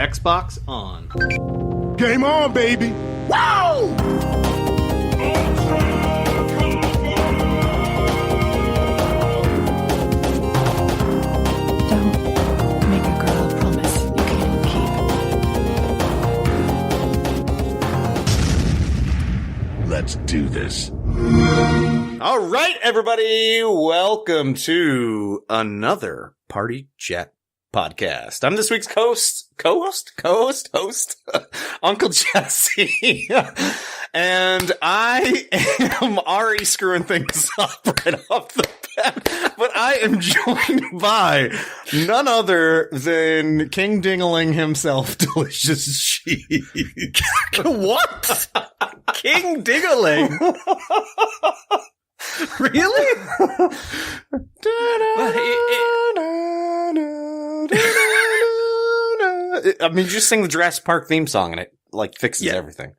Xbox on. Game on, baby! Wow! Don't make a girl a promise you can't keep. Let's do this. All right, everybody. Welcome to another Party Chat podcast. I'm this week's host, Uncle Jesse. And I am already screwing things up right off the bat, but I am joined by none other than King Dingaling himself, Delicious Sheik. What? King Dingaling? Really? I mean, just sing the Jurassic Park theme song and it like fixes everything.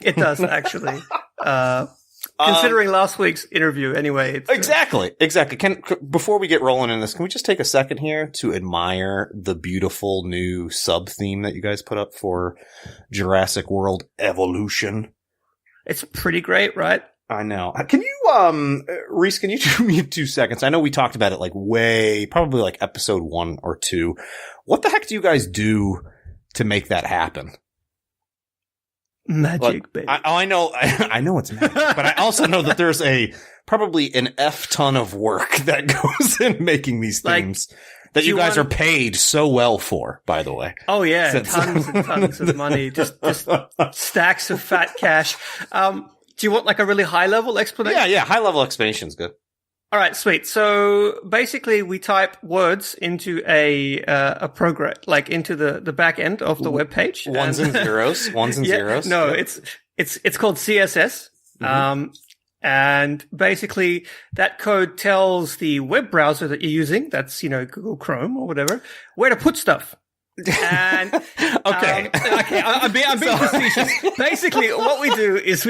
It does, actually. Considering last week's interview, anyway. It's, exactly. Before we get rolling in this, can we just take a second here to admire the beautiful new sub theme that you guys put up for Jurassic World Evolution? It's pretty great, right? I know. Can you, Rhys, can you do me 2 seconds? I know we talked about it like probably like episode 1 or 2. What the heck do you guys do to make that happen? Magic, baby. I know it's magic, but I also know that there's probably an F ton of work that goes in making these themes that you guys are paid so well for, by the way. Oh yeah, tons and tons of money, just stacks of fat cash. Do you want like a really high level explanation? Yeah, high level explanation is good. All right, sweet. So basically we type words into a program, like into the back end of the web page. Ones and zeros. No, it's called CSS. Mm-hmm. And basically that code tells the web browser that you're using, that's, Google Chrome or whatever, where to put stuff. And okay, I'm being facetious. Basically, what we do is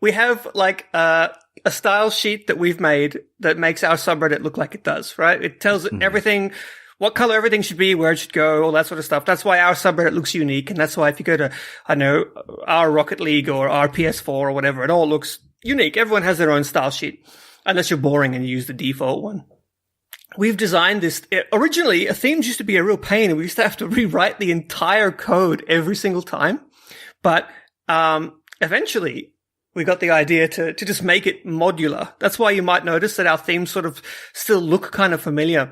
we have like a style sheet that we've made that makes our subreddit look like it does. Right? It tells everything, what color everything should be, where it should go, all that sort of stuff. That's why our subreddit looks unique, and that's why if you go to our Rocket League or our PS4 or whatever, it all looks unique. Everyone has their own style sheet, unless you're boring and you use the default one. We've designed this. Originally, themes used to be a real pain, and we used to have to rewrite the entire code every single time. But eventually, we got the idea to just make it modular. That's why you might notice that our themes sort of still look kind of familiar.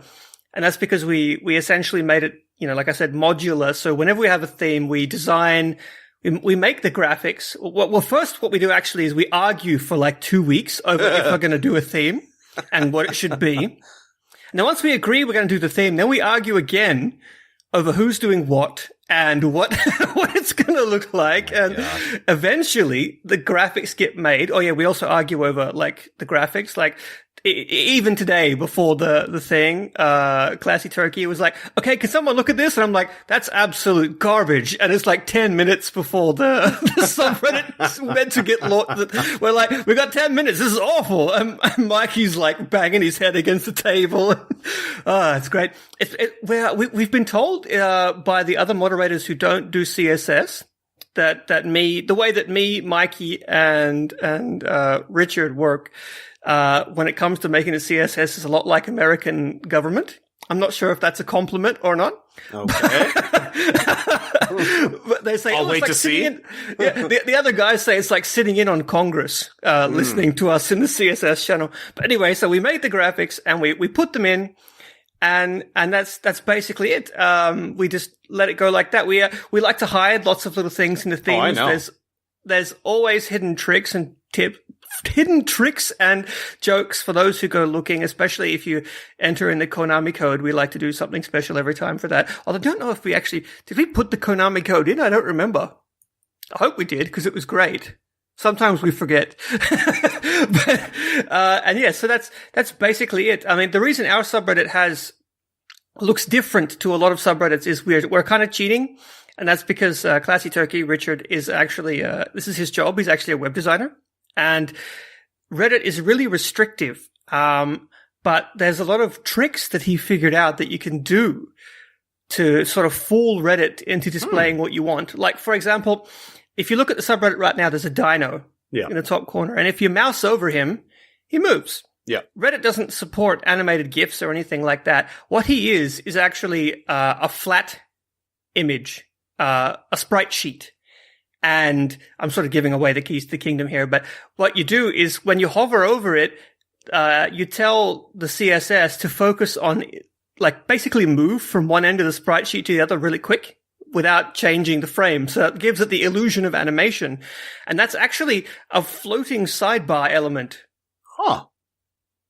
And that's because we essentially made it, like I said, modular. So whenever we have a theme, we design, we make the graphics. Well, first what we do actually is we argue for like 2 weeks over if we're going to do a theme and what it should be. Now, once we agree we're going to do the theme, then we argue again over who's doing what and what it's going to look like. And eventually the graphics get made. Oh yeah, we also argue over like the graphics. Like even today before the thing, Classy Turkey was like, okay, can someone look at this? And I'm like, that's absolute garbage. And it's like 10 minutes before the subreddit's meant to get we're like, we got 10 minutes. This is awful. And Mikey's like banging his head against the table. It's great. We've been told, by the other moderators who don't do CSS the way that me, Mikey and Richard work, when it comes to making a CSS is a lot like American government. I'm not sure if that's a compliment or not. Okay. But they say, I'll wait to see. The other guys say it's like sitting in on Congress, listening to us in the CSS channel. But anyway, so we made the graphics and we put them in. And that's basically it. We just let it go like that. We like to hide lots of little things in the themes. Oh, I know. There's always hidden tricks and jokes for those who go looking, especially if you enter in the Konami code. We like to do something special every time for that. Although I don't know if did we put the Konami code in? I don't remember. I hope we did because it was great. Sometimes we forget. So that's basically it. I mean, the reason our subreddit looks different to a lot of subreddits is we're kind of cheating. And that's because, Classy Turkey, Richard, is actually, this is his job. He's actually a web designer. And Reddit is really restrictive. But there's a lot of tricks that he figured out that you can do to sort of fool Reddit into displaying what you want. Like, for example, if you look at the subreddit right now, there's a dino in the top corner. And if you mouse over him, he moves. Yeah. Reddit doesn't support animated GIFs or anything like that. What he is actually a flat image, a sprite sheet. And I'm sort of giving away the keys to the kingdom here, but what you do is when you hover over it, you tell the CSS to focus on, like, basically move from one end of the sprite sheet to the other really quick without changing the frame. So it gives it the illusion of animation. And that's actually a floating sidebar element. Huh.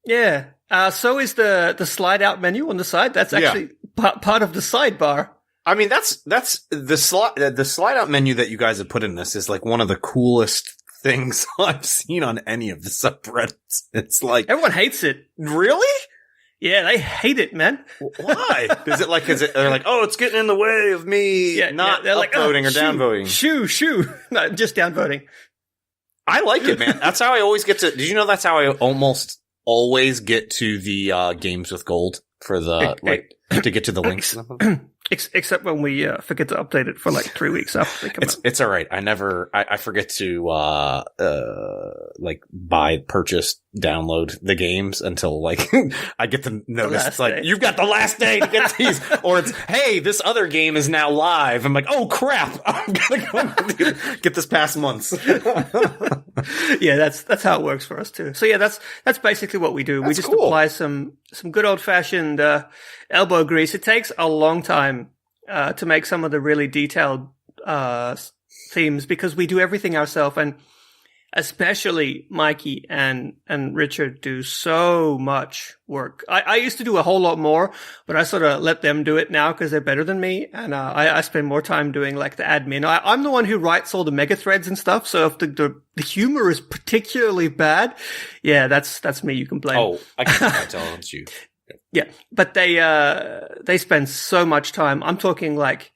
Yeah. So is the slide out menu on the side. That's actually part of the sidebar. I mean, that's the slide out menu that you guys have put in this is like one of the coolest things I've seen on any of the subreddits. It's like everyone hates it. Really? Yeah, they hate it, man. Why? They're like, oh, it's getting in the way of me not upvoting or downvoting. Shoo. No, just downvoting. I like it, man. That's how I always get to. Did you know that's how I almost always get to the games with gold for the to get to the links? Except when we forget to update it for like 3 weeks after they come out. It's all right. I forget to purchase, download the games until like I get the notice. It's like, you've got the last day to get these, or it's, hey, this other game is now live. I'm like, oh crap, I'm gonna go get this past months. Yeah, that's how it works for us too. So yeah, that's basically what we do. We just apply some good old fashioned elbow grease. It takes a long time to make some of the really detailed themes because we do everything ourselves, and especially Mikey and Richard do so much work. I used to do a whole lot more, but I sort of let them do it now because they're better than me, and I spend more time doing like the admin. I'm the one who writes all the mega threads and stuff, so if the humor is particularly bad, yeah, that's me. You can blame. Oh, I can't tell it's you. Yeah, but they spend so much time. I'm talking like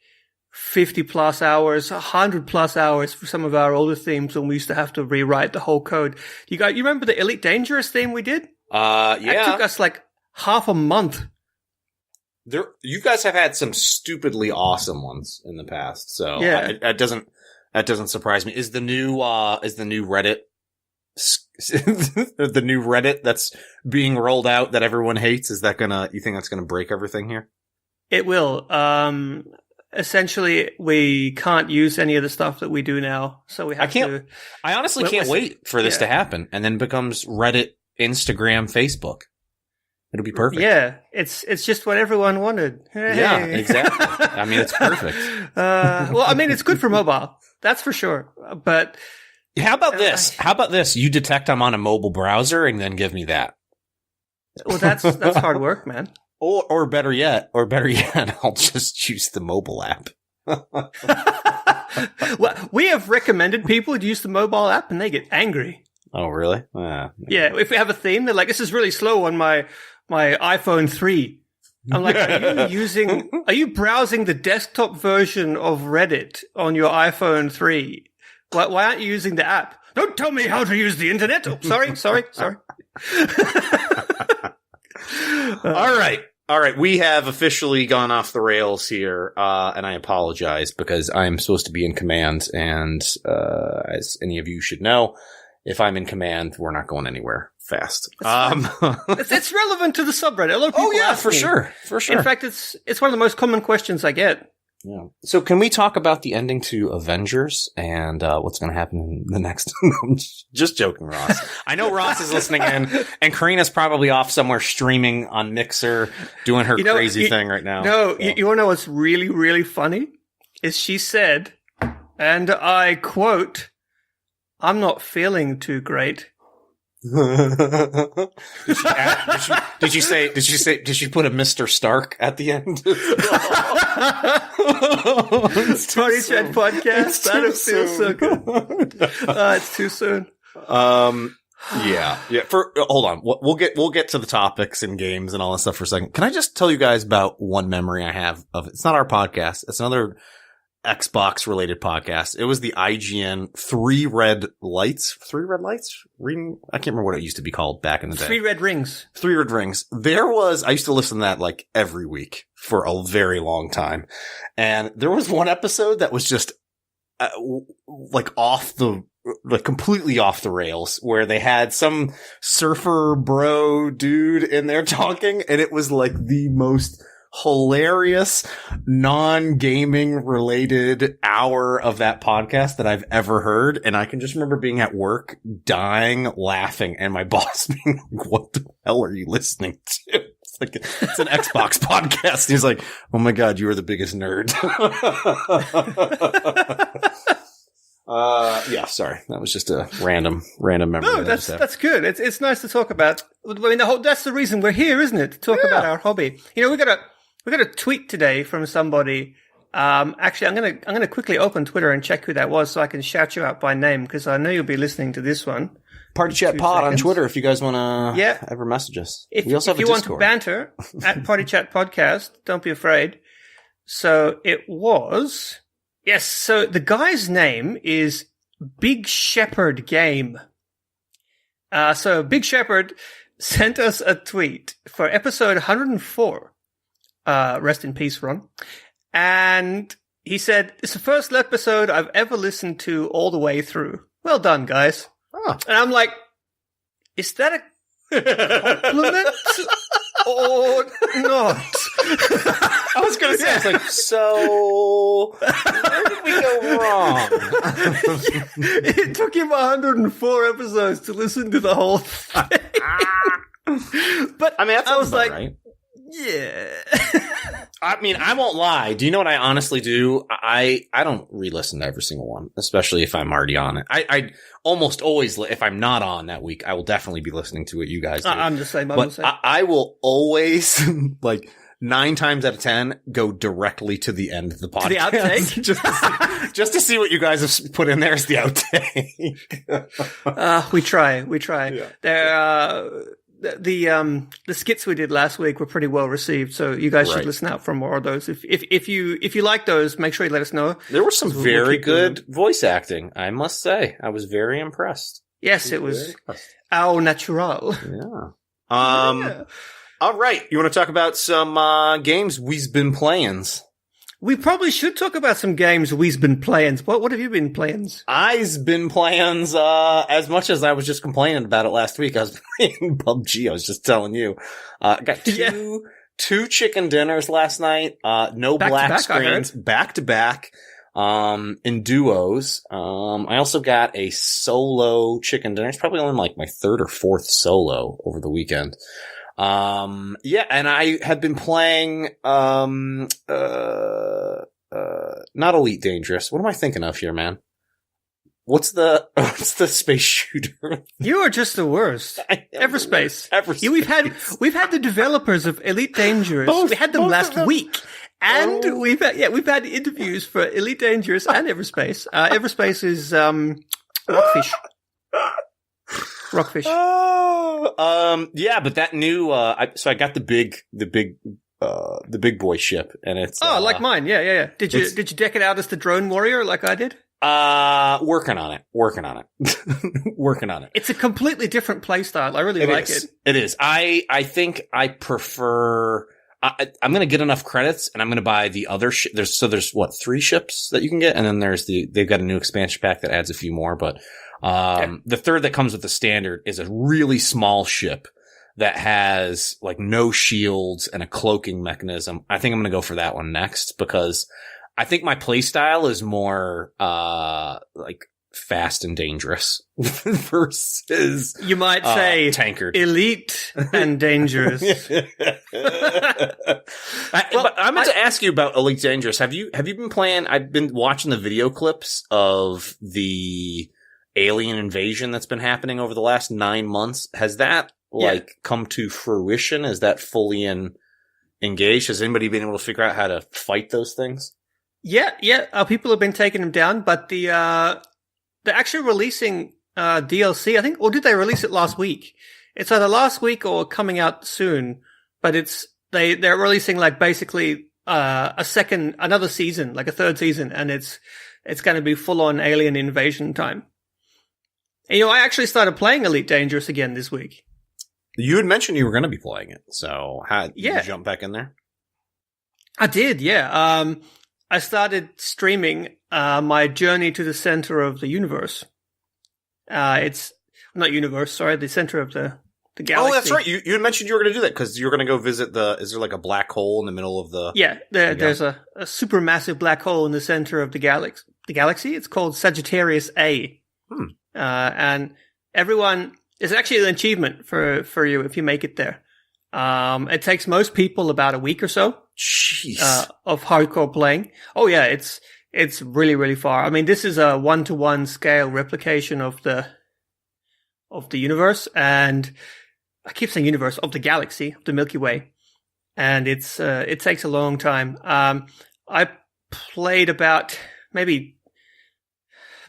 50 plus hours, 100 plus hours for some of our older themes when we used to have to rewrite the whole code. You remember the Elite Dangerous theme we did? Yeah. It took us like half a month. You guys have had some stupidly awesome ones in the past, so yeah. That doesn't surprise me. Is the new Reddit the new Reddit that's being rolled out that everyone hates, you think that's gonna break everything here? It will. Essentially, we can't use any of the stuff that we do now, so we have to. I honestly can't wait for this to happen, and then it becomes Reddit, Instagram, Facebook. It'll be perfect. Yeah, it's just what everyone wanted. Hey. Yeah, exactly. I mean, it's perfect. Well, I mean, it's good for mobile, that's for sure. But how about this? How about this? You detect I'm on a mobile browser, and then give me that. Well, that's hard work, man. Or better yet, I'll just use the mobile app. Well, we have recommended people to use the mobile app, and they get angry. Oh, really? Yeah, if we have a theme, they're like, "This is really slow on my iPhone 3." I'm like, are you browsing the desktop version of Reddit on your iPhone 3? Why aren't you using the app? Don't tell me how to use the internet. Oh, sorry. All right. We have officially gone off the rails here, and I apologize because I'm supposed to be in command, and as any of you should know, if I'm in command, we're not going anywhere fast. It's relevant to the subreddit. A lot of people ask for me. sure. In fact, it's one of the most common questions I get. Yeah. So can we talk about the ending to Avengers and what's going to happen in the next? I'm just joking, Ross. I know Ross is listening in, and Karina's probably off somewhere streaming on Mixer, doing her crazy thing right now. No, you want to know what's really, really funny? Is she said, and I quote, "I'm not feeling too great." Did she put a Mr. Stark at the end? Tony Chat podcast. That feels so good. It's too soon. Yeah. Hold on. We'll get to the topics and games and all that stuff for a second. Can I just tell you guys about one memory I have of it's not our podcast. It's another Xbox related podcast. It was the IGN Three Red Lights? Ring? I can't remember what it used to be called back in the day. Three Red Rings. Three Red Rings. I used to listen to that like every week for a very long time. And there was one episode that was just like completely off the rails, where they had some surfer bro dude in there talking, and it was like the most hilarious non-gaming related hour of that podcast that I've ever heard. And I can just remember being at work dying laughing, and my boss being like, what the hell are you listening to? It's an Xbox podcast. He's like, oh my God, you are the biggest nerd. Yeah, sorry. That was just a random memory. No, that's good. It's nice to talk about. I mean, that's the reason we're here, isn't it? To talk about our hobby. You know, we got a tweet today from somebody. Actually, I'm gonna quickly open Twitter and check who that was, so I can shout you out by name, because I know you'll be listening to this one. Party Chat Pod on Twitter if you guys want to ever message us. We also have a Discord. If you want to banter at Party Chat Podcast, don't be afraid. So it was. Yes, so the guy's name is Big Shepherd Game. So Big Shepherd sent us a tweet for episode 104. Rest in peace, Ron. And he said, it's the first episode I've ever listened to all the way through. Well done, guys. Oh. And I'm like, is that a compliment or not? I was going to say, it's like, so where did we go wrong? It took him 104 episodes to listen to the whole thing. But I mean, I was like, right? Yeah. I mean, I won't lie. Do you know what I honestly do? I don't re-listen to every single one, especially if I'm already on it. I almost always, if I'm not on that week, I will definitely be listening to what you guys do. I'm the same. I will always, like, 9 times out of 10, go directly to the end of the podcast. To the outtake? just to see what you guys have put in there as the outtake. We try. Yeah. The skits we did last week were pretty well received, so you guys should listen out for more of those. If you like those, make sure you let us know. There was some very good voice acting, I must say. I was very impressed. Yes, it was au natural. Yeah. All right, you want to talk about some games we've been playing? We probably should talk about some games we've been playing. What have you been playing? I've been playing as much as I was just complaining about it last week. I was playing PUBG. I was just telling you. I got two chicken dinners last night. No black screens. Back to back. In duos. I also got a solo chicken dinner. It's probably only like my 3rd or 4th solo over the weekend. And I have been playing, not Elite Dangerous. What am I thinking of here, man? What's the space shooter? You are just the worst. Everspace. We've had the developers of Elite Dangerous. We had them last week. And we've had interviews for Elite Dangerous and Everspace. Everspace is, Rockfish. Rockfish. But that new, so I got the big boy ship, and it's like mine. Yeah. Did you deck it out as the drone warrior like I did? Working on it. It's a completely different play style. I really like it. It is. I think I prefer. I'm going to get enough credits, and I'm going to buy the other. There's what, 3 ships that you can get, and then they've got a new expansion pack that adds a few more, but. The 3rd that comes with the standard is a really small ship that has like no shields and a cloaking mechanism. I think I'm going to go for that one next, because I think my play style is more, like fast and dangerous versus, you might say, tankered, elite and dangerous. But I meant to ask you about Elite Dangerous. Have you been playing? I've been watching the video clips of the alien invasion that's been happening over the last 9 months. Has that come to fruition? Is that fully engaged? Has anybody been able to figure out how to fight those things? Yeah. People have been taking them down, but they're actually releasing DLC, I think, or did they release it last week? It's either last week or coming out soon, but they're releasing like basically another season, like a third season, and it's going to be full on alien invasion time. And, I actually started playing Elite Dangerous again this week. You had mentioned you were going to be playing it, so did you jump back in there? I did, yeah. I started streaming my journey to the center of the universe. It's not universe, sorry, the center of the galaxy. Oh, that's right. You had mentioned you were going to do that because you were going to go visit is there like a black hole in the middle of the... Yeah, there's a supermassive black hole in the center of the galaxy. The galaxy? It's called Sagittarius A. And everyone... It's actually an achievement for you if you make it there. It takes most people about a week or so. Jeez. Of hardcore playing. Oh yeah, it's really, really far. I mean, this is a 1-to-1 scale replication of the universe, and I keep saying universe, of the galaxy, of the Milky Way. And it takes a long time. I played about maybe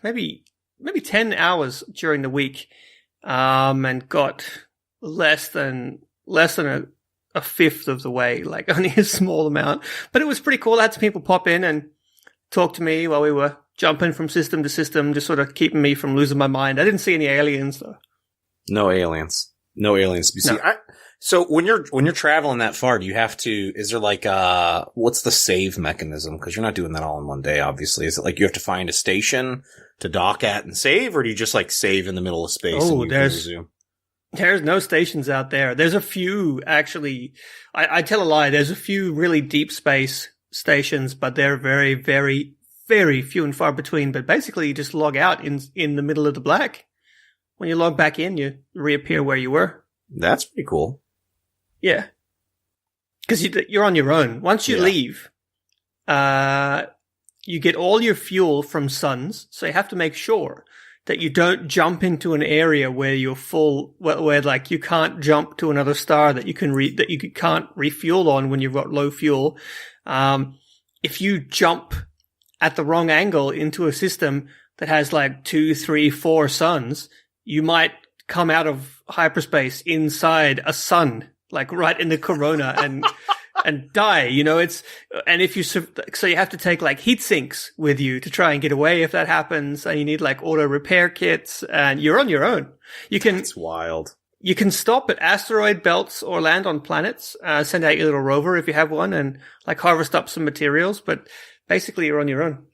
10 hours during the week. And got less than a fifth of the way, like only a small amount. But it was pretty cool. I had some people pop in and talk to me while we were jumping from system to system, just sort of keeping me from losing my mind. I didn't see any aliens though. No aliens to be seen. So when you're traveling that far, do you have to? Is there like what's the save mechanism? Because you're not doing that all in one day, obviously. Is it like you have to find a station to dock at and save, or do you just like save in the middle of space? Oh, and resume? There's no stations out there. There's a few actually. I tell a lie. There's a few really deep space stations, but they're very, very, very few and far between. But basically, you just log out in the middle of the black. When you log back in, you reappear where you were. That's pretty cool. Yeah. Because you're on your own. Once you leave, you get all your fuel from suns, so you have to make sure that you don't jump into an area where you're full, where like you can't jump to another star that you can't refuel on when you've got low fuel. If you jump at the wrong angle into a system that has like 2, 3, 4 suns, you might come out of hyperspace inside a sun, like right in the corona and die, and if so you have to take like heat sinks with you to try and get away if that happens, and you need like auto repair kits, and you're on your own. It's wild. You can stop at asteroid belts or land on planets, send out your little rover if you have one, and like harvest up some materials, but basically you're on your own.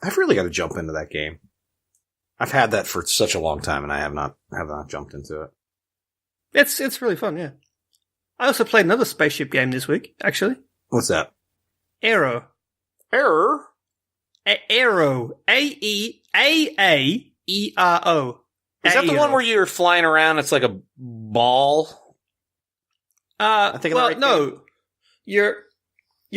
I've really got to jump into that game. I've had that for such a long time, and I have not jumped into it. It's really fun, yeah. I also played another spaceship game this week, actually. What's that? Aero. Error? Aero. A-E-A-A-E-R-O. Is that the one where you're flying around? It's like a ball? I think no. You're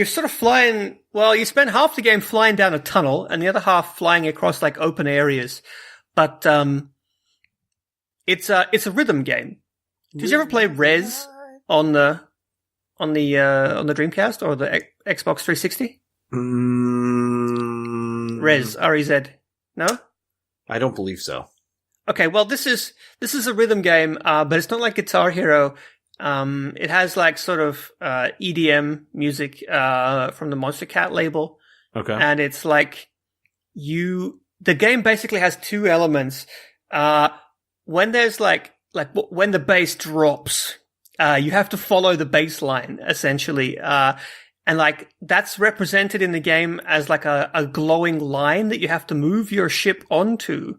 sort of flying. Well, you spend half the game flying down a tunnel, and the other half flying across like open areas. But it's a rhythm game. Did you ever play Rez on the Dreamcast or the Xbox 360? Rez, R-E-Z. No? I don't believe so. Okay, well, this is a rhythm game, but it's not like Guitar Hero. It has like sort of EDM music from the Monster Cat label. Okay. And it's like the game basically has two elements. When there's like when the bass drops, you have to follow the bass line essentially. And like that's represented in the game as like a glowing line that you have to move your ship onto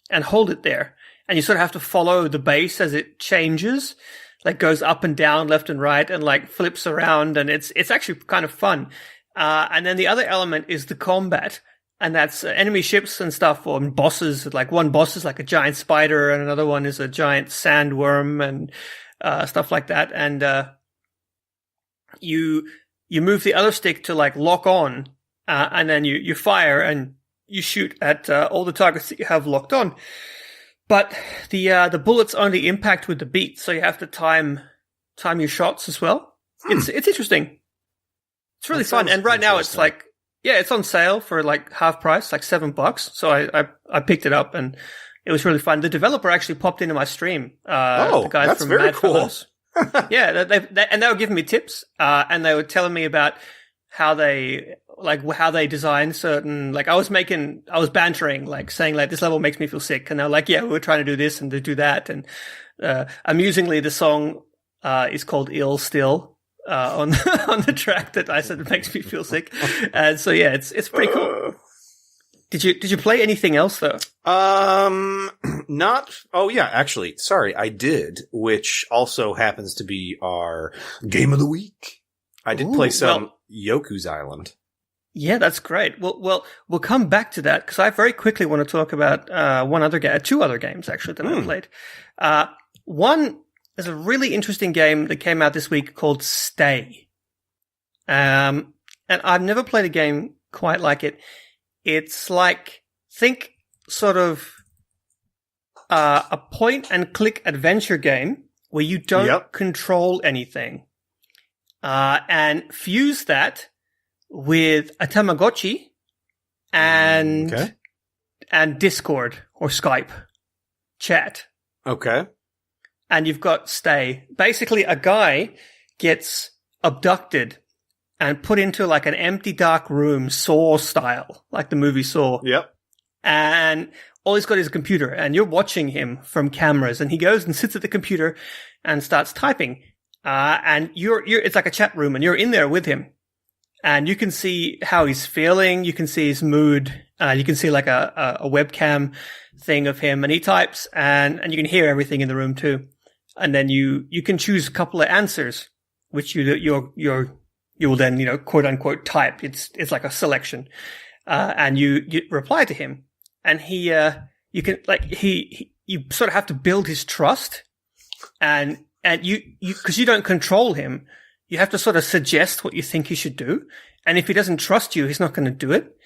and hold it there. And you sort of have to follow the bass as it changes, like goes up and down, left and right, and like flips around. And it's actually kind of fun. And then the other element is the combat. And that's enemy ships and stuff, or bosses. Like one boss is like a giant spider, and another one is a giant sandworm, and stuff like that. And you move the other stick to like lock on, and then you fire and you shoot at all the targets that you have locked on. But the bullets only impact with the beat, so you have to time your shots as well. It's interesting. It's really fun, and right now it's like. Yeah, it's on sale for like half price, like $7. So I picked it up, and it was really fun. The developer actually popped into my stream. The guys that's from very Mad cool. Fellows. Yeah, and they were giving me tips, and they were telling me about how they design certain, like I was bantering, like saying like this level makes me feel sick, and they're like, yeah, we were trying to do this and to do that, and amusingly, the song is called "Ill Still" on on the track that I said it makes me feel sick, and so yeah, it's pretty cool. Did you play anything else though? Not. Oh yeah, actually, sorry, I did, which also happens to be our game of the week. I did play some Yoku's Island. Yeah, that's great. Well, we'll come back to that because I very quickly want to talk about two other games actually that I played. One is a really interesting game that came out this week called Stay, and I've never played a game quite like it. It's like, think sort of a point-and-click adventure game where you don't control anything. And fuse that with a Tamagotchi and Discord or Skype chat. Okay. And you've got Stay. Basically, a guy gets abducted and put into like an empty dark room, Saw style, like the movie Saw. Yep. And all he's got is a computer, and you're watching him from cameras, and he goes and sits at the computer and starts typing. And it's like a chat room, and you're in there with him, and you can see how he's feeling. You can see his mood. You can see like a webcam thing of him, and he types, and you can hear everything in the room too. And then you can choose a couple of answers, which you will then, quote unquote type. It's like a selection. And you reply to him, and you sort of have to build his trust, and cause you don't control him, you have to sort of suggest what you think he should do. And if he doesn't trust you, he's not going to do it.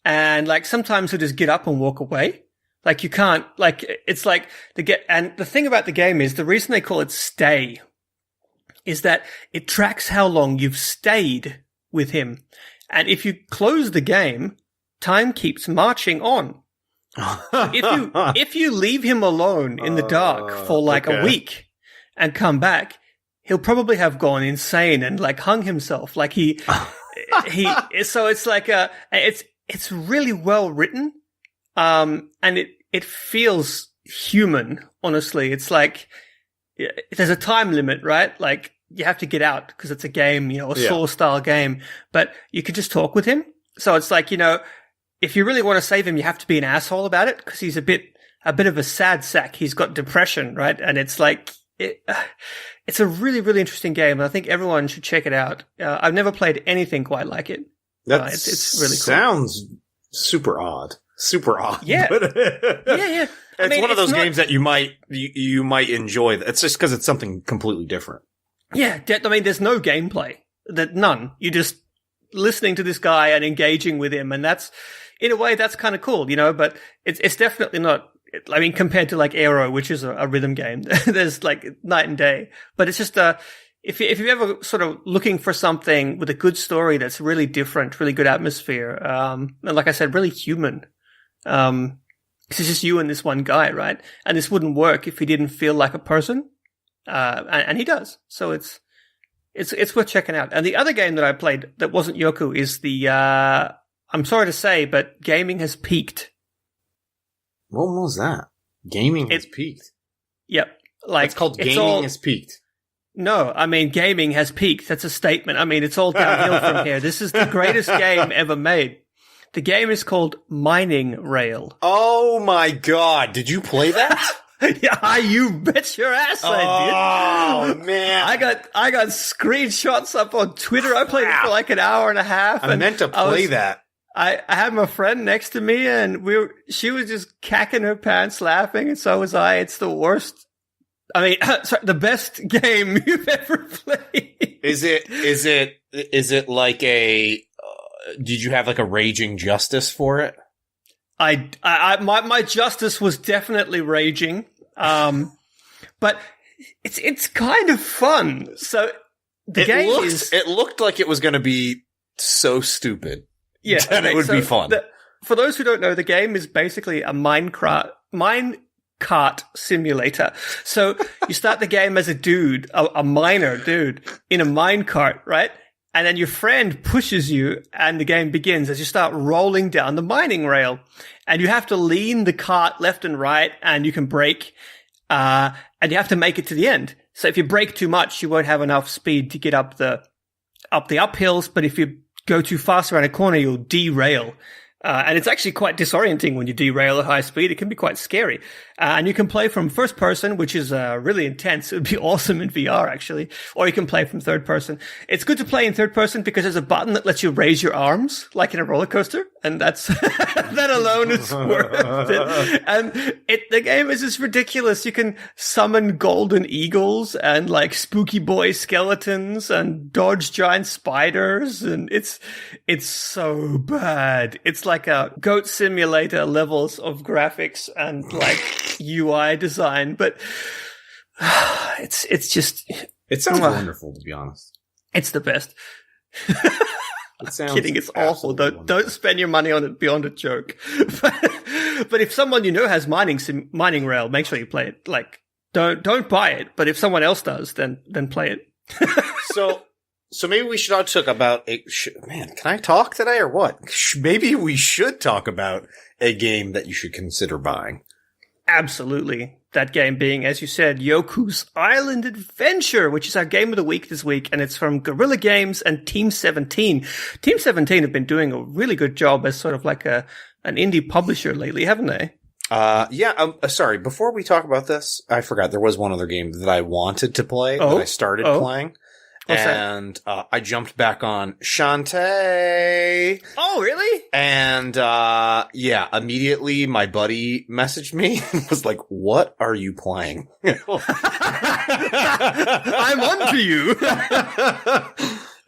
And like sometimes he'll just get up and walk away. Like you can't, like, it's like and the thing about the game is the reason they call it Stay is that it tracks how long you've stayed with him. And if you close the game, time keeps marching on. If you leave him alone in the dark for like a week and come back, he'll probably have gone insane and like hung himself. Like so it's like it's really well written. And it feels human, honestly. It's like, there's a time limit, right? Like you have to get out because it's a game, a Saw style game, but you can just talk with him. So it's like, if you really want to save him, you have to be an asshole about it because he's a bit of a sad sack. He's got depression, right? And it's like, it's a really, really interesting game. And I think everyone should check it out. I've never played anything quite like it. It's really cool. Sounds super odd. Super odd. Yeah. Yeah. It's one of those games that you might enjoy. It's just because it's something completely different. Yeah. I mean, there's no gameplay. None. You're just listening to this guy and engaging with him. And that's, in a way, that's kind of cool, but it's definitely not, I mean, compared to like Aero, which is a rhythm game, there's like night and day. But it's just, if you're ever sort of looking for something with a good story that's really different, really good atmosphere, and like I said, really human, it's just you and this one guy, right? And this wouldn't work if he didn't feel like a person, and he does. So it's worth checking out. And the other game that I played that wasn't Yoku is I'm sorry to say, but gaming has peaked. What was that? Gaming has peaked. Yep. Like it's called gaming has peaked. No, I mean, gaming has peaked. That's a statement. I mean, it's all downhill from here. This is the greatest game ever made. The game is called Mining Rail. Oh my God. Did you play that? Yeah, you bet your ass I did. Oh man. I got screenshots up on Twitter. I played it for like an hour and a half. I meant to play that. I had my friend next to me and she was just cacking her pants laughing, and so was I. It's the worst. I mean, sorry, the best game you've ever played. Is it like a, did you have like a raging justice for it? My justice was definitely raging. But it's kind of fun. So it looked like it was going to be so stupid. Yeah. And it would be fun. For those who don't know, the game is basically a mine kart simulator. So you start the game as a dude, a miner dude in a mine cart, right? And then your friend pushes you and the game begins as you start rolling down the mining rail. And you have to lean the cart left and right and you can brake, and you have to make it to the end. So if you brake too much, you won't have enough speed to get up the uphills. But if you go too fast around a corner, you'll derail. And it's actually quite disorienting when you derail at high speed. It can be quite scary. And you can play from first person, which is really intense. It would be awesome in VR, actually. Or you can play from third person. It's good to play in third person because there's a button that lets you raise your arms, like in a roller coaster. And that's, that alone is worth it. And the game is just ridiculous. You can summon golden eagles and like spooky boy skeletons and dodge giant spiders. And it's so bad. It's like a goat simulator levels of graphics and like UI design, but it's just, it sounds wonderful, to be honest. It's the best. It sounds kidding, it's awful. Don't spend your money on it beyond a joke. But if someone you know has mining rail, make sure you play it. Like, don't buy it, but if someone else does, then play it. So maybe we should talk about man, can I talk today or what? Maybe we should talk about a game that you should consider buying. Absolutely. That game being, as you said, Yoku's Island Adventure, which is our game of the week this week, and it's from Guerrilla Games and Team 17. Team 17 have been doing a really good job as sort of like an indie publisher lately, haven't they? Sorry, before we talk about this, I forgot there was one other game that I wanted to play that I started playing. And I jumped back on Shantae. Oh, really? And immediately my buddy messaged me and was like, "What are you playing?" I'm onto you.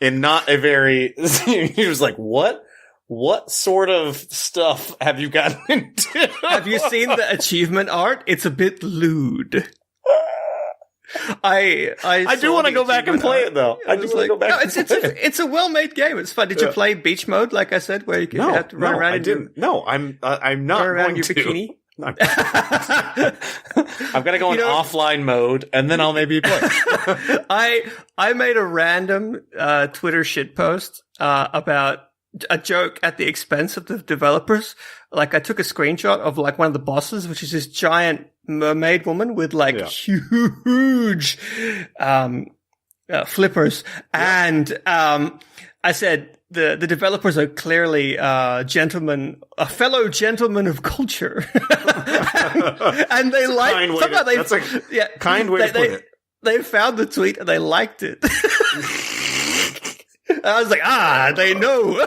And not a very he was like, What sort of stuff have you gotten into? Have you seen the achievement art? It's a bit lewd. I do want to go back and play it though. I do want to go back. It's a well-made game. It's fun. Did you play beach mode, like I said, where you have to run around? I didn't. No, I'm not around going your to. Bikini. I've got to go in offline mode, and then I'll maybe play. I made a random Twitter shitpost about a joke at the expense of the developers. Like, I took a screenshot of like one of the bosses, which is this giant mermaid woman with like huge flippers, and I said the developers are clearly a fellow gentleman of culture, and they like somehow that's a kind way to put it. They found the tweet and they liked it. I was like, they know.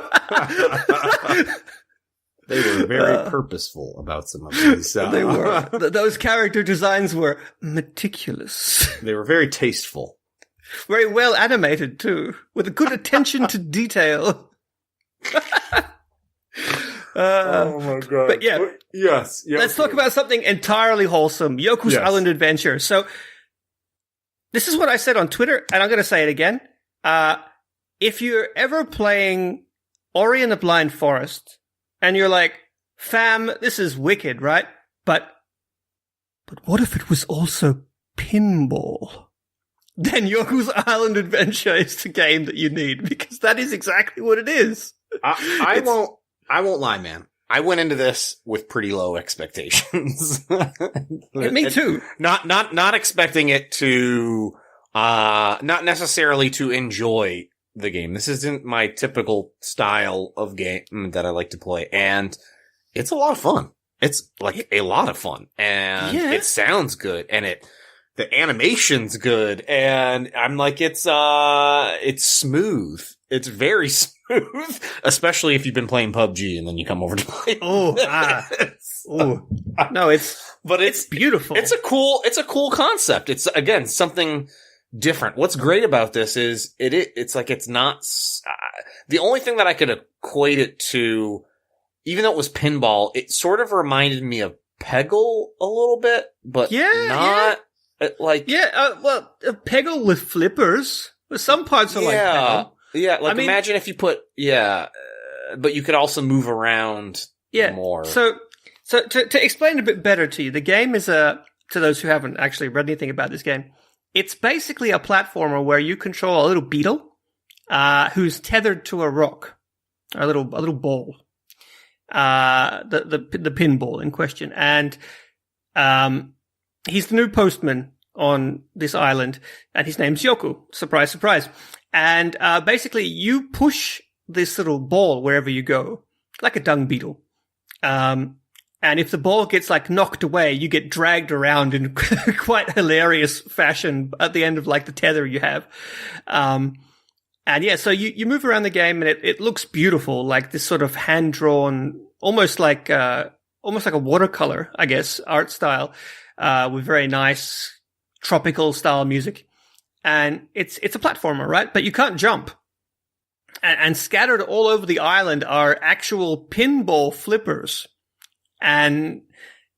They were very purposeful about some of these. They were. Those character designs were meticulous. They were very tasteful. Very well animated, too, with a good attention to detail. Oh, my God. But yeah. Yes. Let's talk about something entirely wholesome. Yoku's Island Adventure. So, this is what I said on Twitter, and I'm going to say it again. If you're ever playing Ori and the Blind Forest, and you're like, fam, this is wicked, right? But what if it was also pinball? Then Yoku's Island Adventure is the game that you need, because that is exactly what it is. I won't lie, man. I went into this with pretty low expectations. Me too. Not expecting it to, not necessarily to enjoy the game. This isn't my typical style of game that I like to play, and it's a lot of fun. It's like a lot of fun, and it sounds good, and the animation's good, and I'm like, it's smooth. It's very smooth, especially if you've been playing PUBG and then you come over to play. No, it's beautiful. It's a cool concept. It's again something different. What's great about this is it's like it's not the only thing that I could equate it to, even though it was pinball, it sort of reminded me of Peggle a little bit, but not like Peggle with flippers. Some parts are like Peggle. Yeah, like imagine if you put but you could also move around more. So So to explain a bit better to you, the game is to those who haven't actually read anything about this game, it's basically a platformer where you control a little beetle who's tethered to a rock, a little ball, the pinball in question, and he's the new postman on this island, and his name's Yoku. Surprise, surprise. And basically, you push this little ball wherever you go, like a dung beetle. And if the ball gets like knocked away, you get dragged around in quite hilarious fashion at the end of like the tether you have. And yeah, so you move around the game, and it looks beautiful, like this sort of hand drawn, almost like a watercolor, I guess, art style, with very nice tropical style music. And it's a platformer, right? But you can't jump. And scattered all over the island are actual pinball flippers. And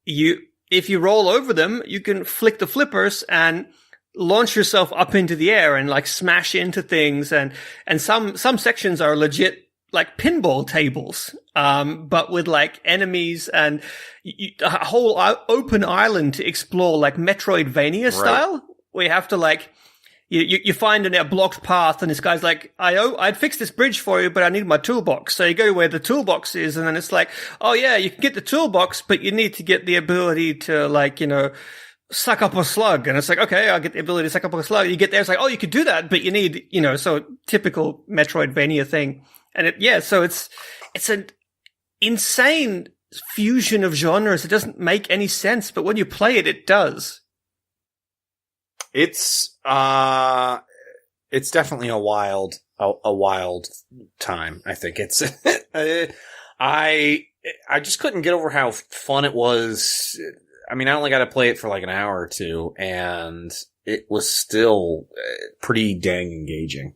if you roll over them, you can flick the flippers and launch yourself up into the air and like smash into things. And some sections are legit like pinball tables, but with like enemies and a whole open island to explore, like Metroidvania style, where you have to like, you find a blocked path, and this guy's like, I'd fix this bridge for you, but I need my toolbox. So you go where the toolbox is, and then it's like, oh yeah, you can get the toolbox, but you need to get the ability to like, suck up a slug. And it's like, okay, I'll get the ability to suck up a slug. You get there, it's like, oh, you could do that, but you need, so typical Metroidvania thing. And so it's an insane fusion of genres. It doesn't make any sense, but when you play it, it does. It's definitely a wild time. I think it's, I just couldn't get over how fun it was. I mean, I only got to play it for like an hour or two, and it was still pretty dang engaging.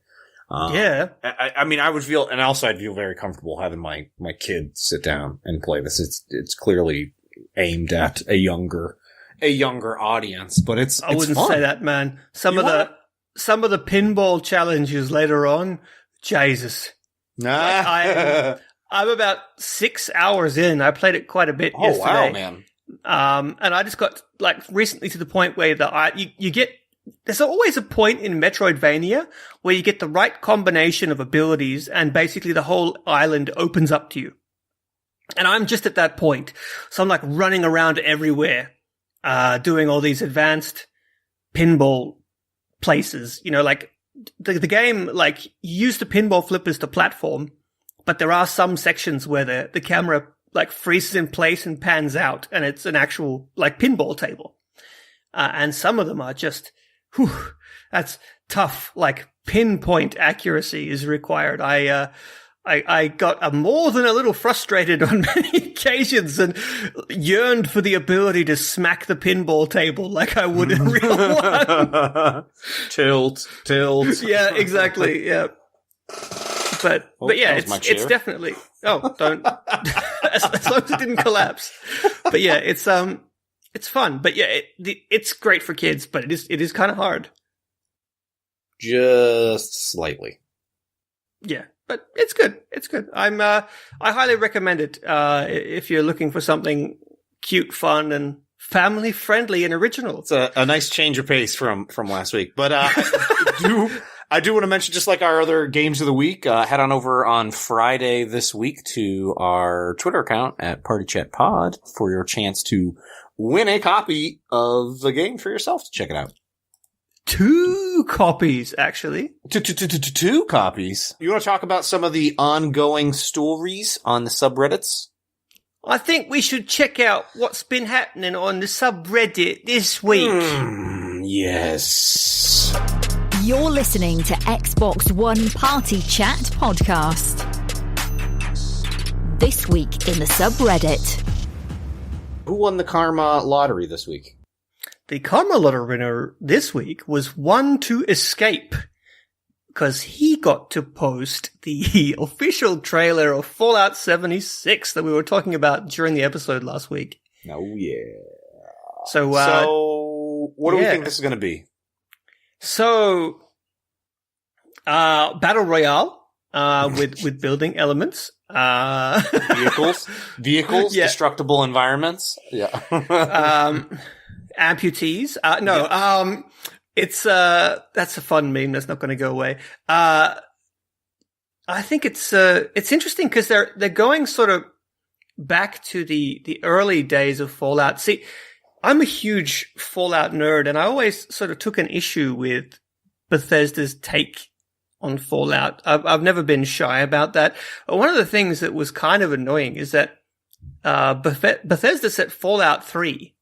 Yeah. I mean, I would feel, and also I'd feel very comfortable having my kid sit down and play this. It's clearly aimed at a younger audience, but I wouldn't fun. say that, man. Some of the pinball challenges later on, Jesus. Nah. I'm about 6 hours in. I played it quite a bit yesterday. Oh, wow, man. And I just got like recently to the point where you get, there's always a point in Metroidvania where you get the right combination of abilities, and basically the whole island opens up to you. And I'm just at that point. So I'm like running around everywhere, doing all these advanced pinball places, like the game, like you use the pinball flippers to platform, but there are some sections where the camera like freezes in place and pans out, and it's an actual like pinball table. And some of them are just, that's tough. Like pinpoint accuracy is required. I got more than a little frustrated on many occasions and yearned for the ability to smack the pinball table like I would in real one. Tilt. Yeah, exactly. Yeah. But yeah, it's definitely, don't, as long as it didn't collapse. But yeah, it's fun. But yeah, it's great for kids, but it is kind of hard. Just slightly. Yeah. But it's good. It's good. I highly recommend it, if you're looking for something cute, fun, and family friendly and original. It's a nice change of pace from last week. But, I do want to mention, just like our other games of the week, head on over on Friday this week to our Twitter account at PartyChatPod for your chance to win a copy of the game for yourself to check it out. 2 copies, actually. 2 copies. You want to talk about some of the ongoing stories on the subreddits? I think we should check out what's been happening on the subreddit this week. Yes. You're listening to Xbox One Party Chat podcast. This week in the subreddit. Who won the Karma lottery this week? The Karma lottery winner this week was One to Escape, because he got to post the official trailer of Fallout 76 that we were talking about during the episode last week. Oh, yeah. So what do we think this is going to be? So, Battle Royale, with building elements. Vehicles, Yeah. destructible environments. Yeah. Amputees. It's that's a fun meme that's not going to go away. I think it's interesting because they're going sort of back to the early days of Fallout. See, I'm a huge Fallout nerd, and I always sort of took an issue with Bethesda's take on Fallout. I've never been shy about that. But one of the things that was kind of annoying is that Bethesda set Fallout 3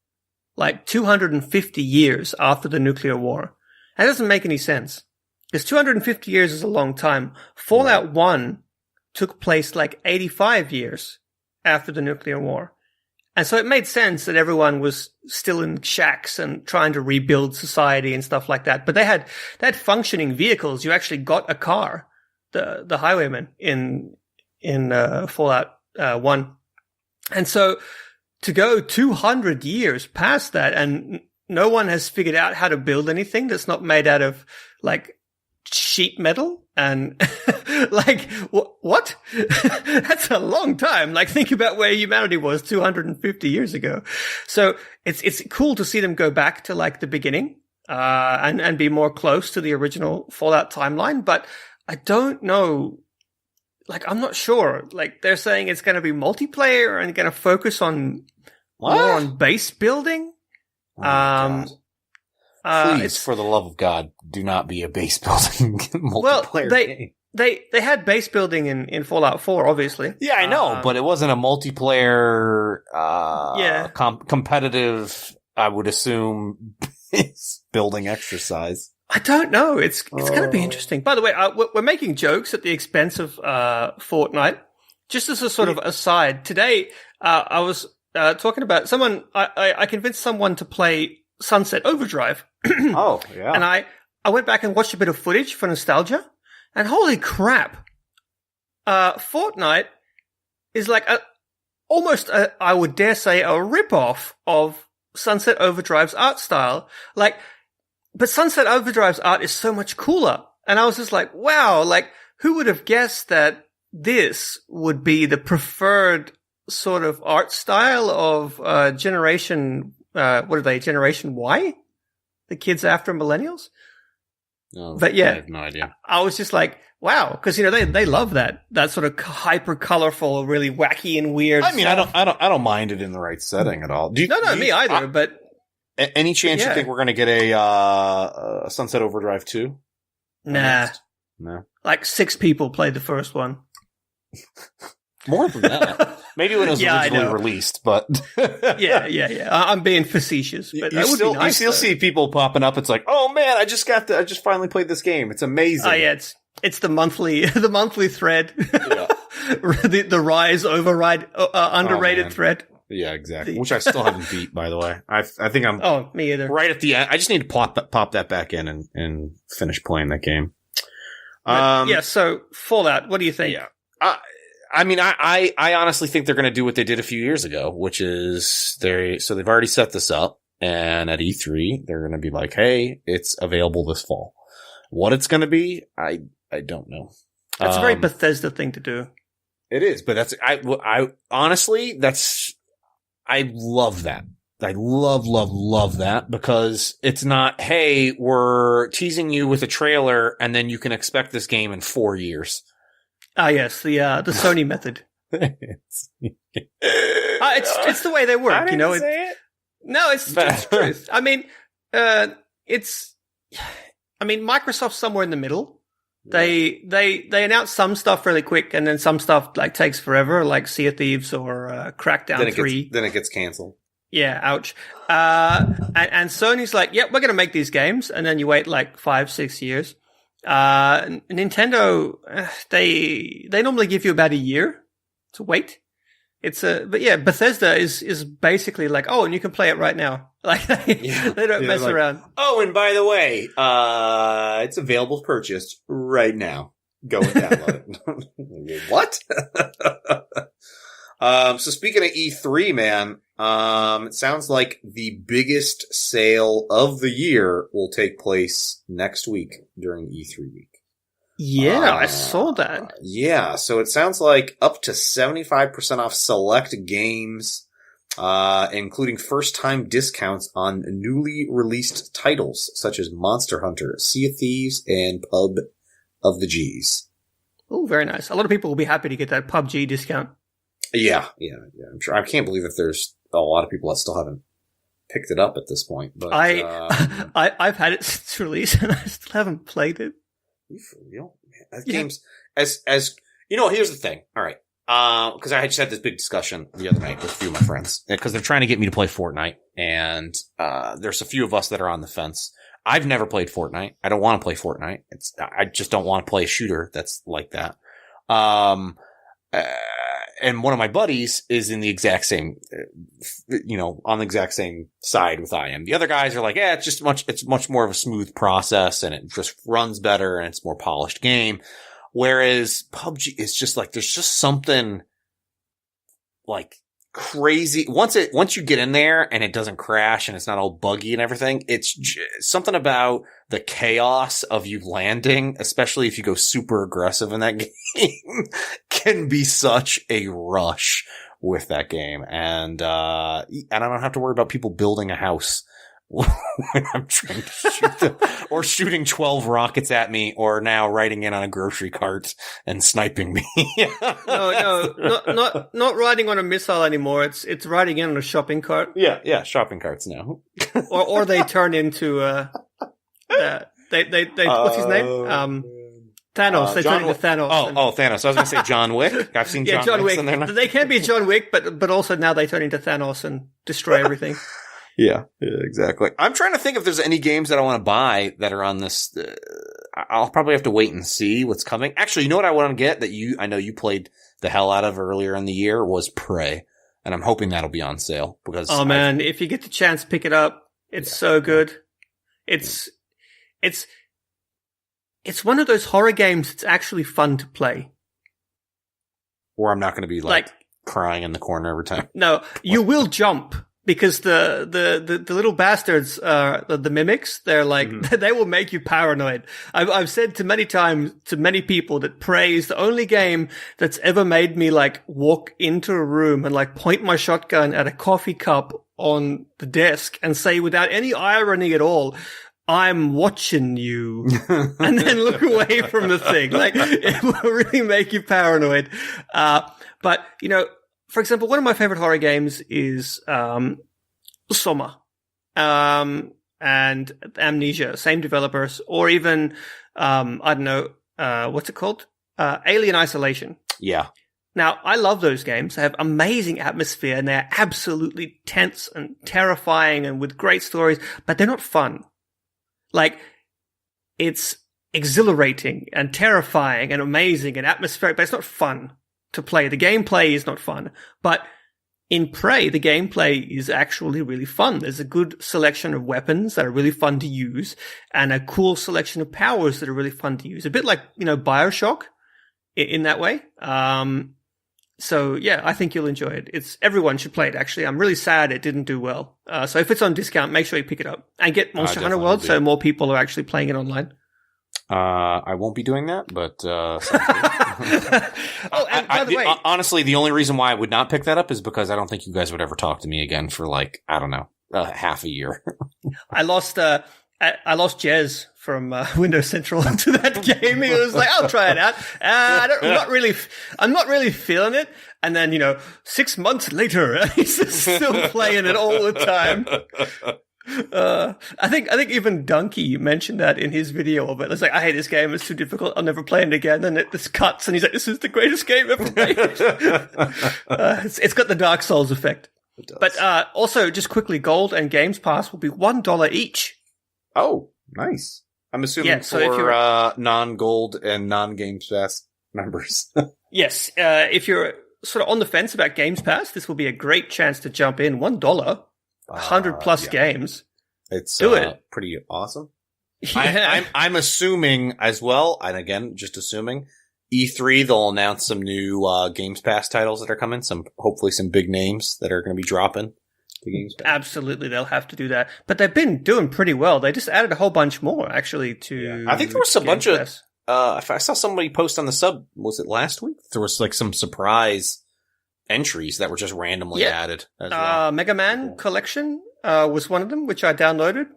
like 250 years after the nuclear war. That doesn't make any sense. Because 250 years is a long time. Fallout 1 took place like 85 years after the nuclear war. And so it made sense that everyone was still in shacks and trying to rebuild society and stuff like that. But they had functioning vehicles. You actually got a car, the Highwayman in Fallout 1. And so to go 200 years past that, and no one has figured out how to build anything that's not made out of like sheet metal and like what? That's a long time. Like think about where humanity was 250 years ago. So it's cool to see them go back to like the beginning and be more close to the original Fallout timeline, but I don't know. Like I'm not sure. Like they're saying it's going to be multiplayer and going to focus on more on base building. Please, for the love of God, do not be a base building multiplayer game. They had base building in Fallout 4, obviously. Yeah, I know, but it wasn't a multiplayer, competitive, I would assume, base building exercise. I don't know. It's going to be interesting. By the way, we're making jokes at the expense of Fortnite. Just as a sort of aside, today I was talking about someone. I convinced someone to play Sunset Overdrive. Oh, yeah. And I went back and watched a bit of footage for nostalgia, and holy crap, Fortnite is like almost I would dare say a rip-off of Sunset Overdrive's art style. Like, but Sunset Overdrive's art is so much cooler. And I was just like, wow, like who would have guessed that this would be the preferred sort of art style of generation, what are they, Generation Y? The kids after millennials? No, but yeah, I have no idea. I was just like, wow, because you know they love that sort of hyper colorful, really wacky and weird. I mean, stuff. I don't mind it in the right setting at all. Me either. But any chance you think we're going to get a Sunset Overdrive 2? Nah, no. Like 6 people played the first one. More than that. Maybe when it was originally released, but yeah. I'm being facetious, but that would be nice. You still see people popping up. It's like, oh man, I just finally played this game. It's amazing. Oh yeah, it's the monthly thread, the Rise override underrated thread. Yeah, exactly. Which I still haven't beat, by the way. I think I'm. Oh, me either. Right at the end, I just need to pop that back in and finish playing that game. So Fallout. What do you think? Yeah. I mean, I honestly think they're going to do what they did a few years ago, which is they've already set this up, and at E3 they're going to be like, "Hey, it's available this fall." What it's going to be, I don't know. That's a very Bethesda thing to do. It is, but I honestly I love that. I love that because it's not, hey, we're teasing you with a trailer and then you can expect this game in 4 years. Ah, yes, the Sony method. It's the way they work, you know. No, it's the truth. I mean, Microsoft's somewhere in the middle. They announce some stuff really quick, and then some stuff like takes forever, like Sea of Thieves or Crackdown 3. Then it gets canceled. Yeah, ouch. And Sony's like, yep, we're going to make these games, and then you wait like 5-6 years. Nintendo, they normally give you about a year to wait. But yeah, Bethesda is basically like, oh, and you can play it right now. Like they don't mess around. Oh, and by the way, it's available for purchase right now. Go and download it. What? So speaking of E3, man, it sounds like the biggest sale of the year will take place next week during E3 week. Yeah, I saw that. Yeah, so it sounds like up to 75% off select games, including first-time discounts on newly released titles such as Monster Hunter, Sea of Thieves, and Pub of the G's. Oh, very nice. A lot of people will be happy to get that PUBG discount. Yeah. I'm sure. I can't believe that there's a lot of people that still haven't picked it up at this point. But I've had it since release and I still haven't played it. You for real? Man, that game's as you know. Here's the thing. All right, because I just had this big discussion the other night with a few of my friends because they're trying to get me to play Fortnite, and there's a few of us that are on the fence. I've never played Fortnite. I don't want to play Fortnite. I just don't want to play a shooter that's like that. And one of my buddies is in the exact same, on the exact same side with I am. The other guys are like, it's much more of a smooth process and it just runs better and it's a more polished game. Whereas PUBG is just like, there's just something like crazy. Once you get in there and it doesn't crash and it's not all buggy and everything, it's something about the chaos of you landing, especially if you go super aggressive in that game, can be such a rush with that game. And I don't have to worry about people building a house when I'm trying to shoot them, or shooting 12 rockets at me, or now riding in on a grocery cart and sniping me. No, not riding on a missile anymore. It's riding in on a shopping cart. Yeah, shopping carts now. or they turn into they what's his name? Thanos. They turn into Thanos. Thanos. I was going to say John Wick. I've seen John Wick. They can be John Wick, but also now they turn into Thanos and destroy everything. Yeah, exactly. I'm trying to think if there's any games that I want to buy that are on this. I'll probably have to wait and see what's coming. Actually, you know what I want to get that I know you played the hell out of earlier in the year was Prey, and I'm hoping that'll be on sale because. Oh man, if you get the chance, pick it up. It's so good. It's one of those horror games that's actually fun to play. Or I'm not going to be like crying in the corner every time. No, you will jump. Because the little bastards, the mimics, they're like, they will make you paranoid. I've said to many times to many people that Prey is the only game that's ever made me like walk into a room and like point my shotgun at a coffee cup on the desk and say without any irony at all, I'm watching you, and then look away from the thing. Like, it will really make you paranoid. But, for example, one of my favorite horror games is Soma and Amnesia, same developers, or even I don't know what's it called? Alien Isolation. Yeah. Now, I love those games. They have amazing atmosphere and they're absolutely tense and terrifying and with great stories, but they're not fun. Like, it's exhilarating and terrifying and amazing and atmospheric, but it's not fun to play. The gameplay is not fun, but in Prey, the gameplay is actually really fun. There's a good selection of weapons that are really fun to use and a cool selection of powers that are really fun to use. A bit like, BioShock in that way. So yeah, I think you'll enjoy it. Everyone should play it, actually. I'm really sad it didn't do well. So if it's on discount, make sure you pick it up and get Monster Hunter World so more people are actually playing it online. I won't be doing that, but and by the way, honestly, the only reason why I would not pick that up is because I don't think you guys would ever talk to me again for like, I don't know, half a year. I lost Jez from Windows Central to that game. He was like, "I'll try it out." I'm not really feeling it. And then 6 months later, he's still playing it all the time. I think even Donkey mentioned that in his video of it. It's like, I hate this game. It's too difficult. I'll never play it again. And it just cuts, and he's like, "This is the greatest game ever made." It's got the Dark Souls effect. It does. But also, just quickly, Gold and Games Pass will be $1 each. Oh, nice. I'm assuming for non-Gold and non-Games Pass members. Yes. If you're sort of on the fence about Games Pass, this will be a great chance to jump in. $1, 100 plus games. It's do it. Pretty awesome. Yeah. I'm assuming as well, and again, just assuming, E3, they'll announce some new Games Pass titles that are coming, hopefully some big names that are going to be dropping. Absolutely, they'll have to do that. But they've been doing pretty well. They just added a whole bunch more, actually, to. Yeah. I think there was a bunch of if I saw somebody post on the sub, was it last week? There was like some surprise entries that were just randomly added as well. Mega Man Collection was one of them, which I downloaded.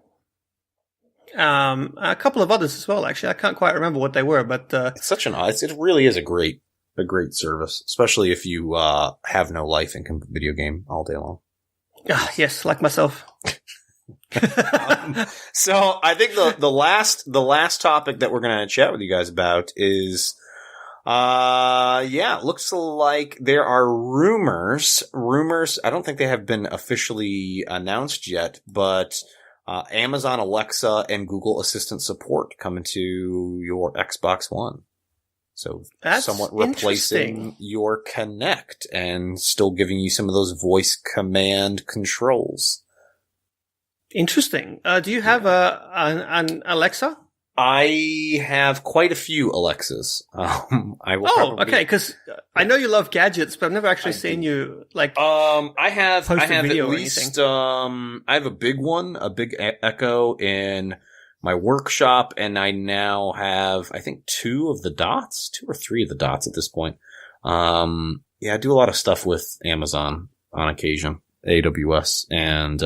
A couple of others as well, actually. I can't quite remember what they were, but It's such it really is a great service, especially if you have no life and can video game all day long. Yes, like myself. So I think the last topic that we're going to chat with you guys about is, it looks like there are rumors. I don't think they have been officially announced yet, but Amazon Alexa and Google Assistant support coming to your Xbox One. So That's somewhat replacing your Kinect and still giving you some of those voice command controls. Interesting. Do you have an Alexa? I have quite a few Alexas. I will okay, because I know you love gadgets, but I've never actually seen you like. I have post a at video or least I have a big one, a big Echo in my workshop, and I now have I think 2 or 3 of the dots at this point. I do a lot of stuff with Amazon on occasion, AWS, and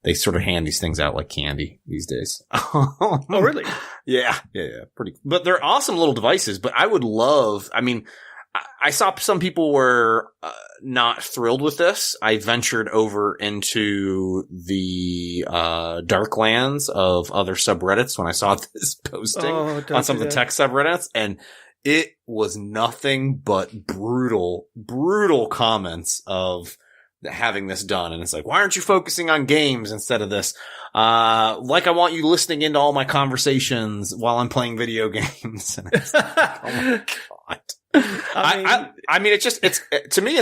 they sort of hand these things out like candy these days. Oh, really? Yeah. Pretty, but they're awesome little devices, but I would love, I saw some people were not thrilled with this. I ventured over into the dark lands of other subreddits when I saw this posting on some of the tech subreddits, and it was nothing but brutal comments of having this done. And it's like, why aren't you focusing on games instead of this? Like I want you listening into all my conversations while I'm playing video games. And it's like, oh my God. To me,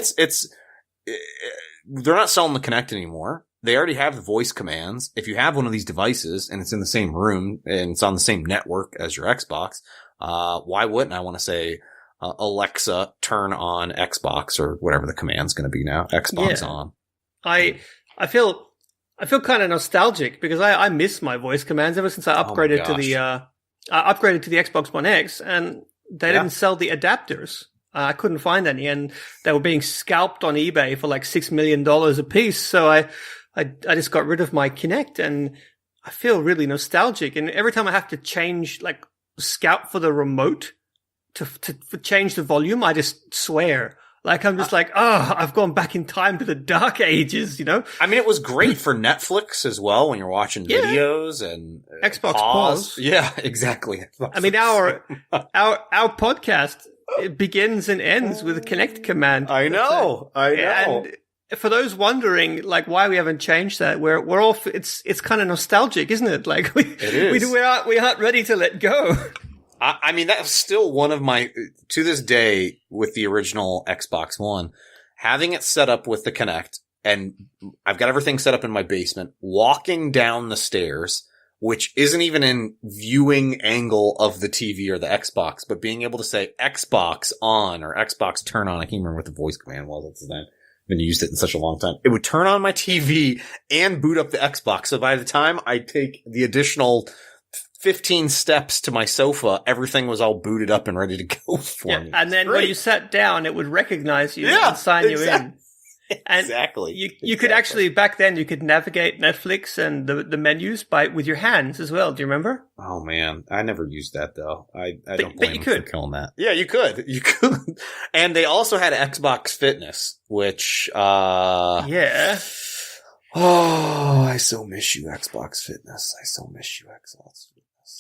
they're not selling the Kinect anymore. They already have the voice commands. If you have one of these devices and it's in the same room and it's on the same network as your Xbox, why wouldn't I want to say, Alexa, turn on Xbox or whatever the command's going to be now? Xbox on. I feel kind of nostalgic because I miss my voice commands ever since I upgraded to the Xbox One X, and they didn't sell the adapters. I couldn't find any, and they were being scalped on eBay for like $6 million a piece. So I just got rid of my Kinect, and I feel really nostalgic. And every time I have to scout for the remote to change the volume, I just swear. Like, I'm just I've gone back in time to the dark ages, you know? It was great for Netflix as well when you're watching videos and Xbox pause. Yeah, exactly. Our podcast, it begins and ends with a Kinect command. I know. And for those wondering, why we haven't changed that, we're all, it's kind of nostalgic, isn't it? It is. We aren't ready to let go. That's still one of my, to this day, with the original Xbox One, having it set up with the Kinect, and I've got everything set up in my basement, walking down the stairs, which isn't even in viewing angle of the TV or the Xbox, but being able to say Xbox on or Xbox turn on. I can't remember what the voice command was at the time. I've been used it in such a long time. It would turn on my TV and boot up the Xbox. So by the time I take the additional 15 steps to my sofa, everything was all booted up and ready to go for me. And then when you sat down, it would recognize you and sign you in. And exactly. You could actually, back then, you could navigate Netflix and the menus with your hands as well. Do you remember? Oh man, I never used that thoh. I don't blame you them for killing that. Yeah, you could. And they also had Xbox Fitness, which, yeah. Oh, I so miss you, Xbox Fitness. I so miss you, Xbox Fitness.